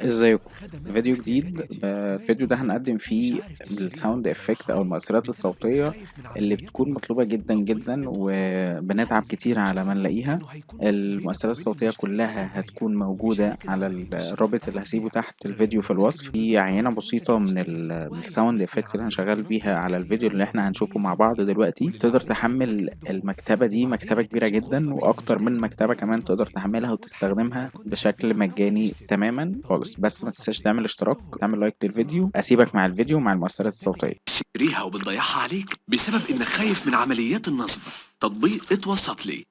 ازيكم؟ فيديو جديد. الفيديو ده هنقدم فيه الساوند افكت او المؤثرات الصوتية اللي بتكون مطلوبة جدا جدا وبنتعب كتير على ما نلاقيها. المؤثرات الصوتية كلها هتكون موجودة على الرابط اللي هسيبه تحت الفيديو في الوصف. في عينة بسيطة من الساوند افكت اللي هنشغل بيها على الفيديو اللي احنا هنشوفه مع بعض دلوقتي. تقدر تحمل المكتبة دي، مكتبة كبيرة جدا واكتر من مكتبة كمان تقدر تحملها وتستخدمها بشكل مجاني تماما خالص. بس ما تنساش تعمل اشتراك وتعمل لايك للفيديو. اسيبك مع الفيديو مع المؤثرات الصوتية. تشتريها وبتضيعها عليك بسبب انك خايف من عمليات النصب. تطبيق اتوسط لي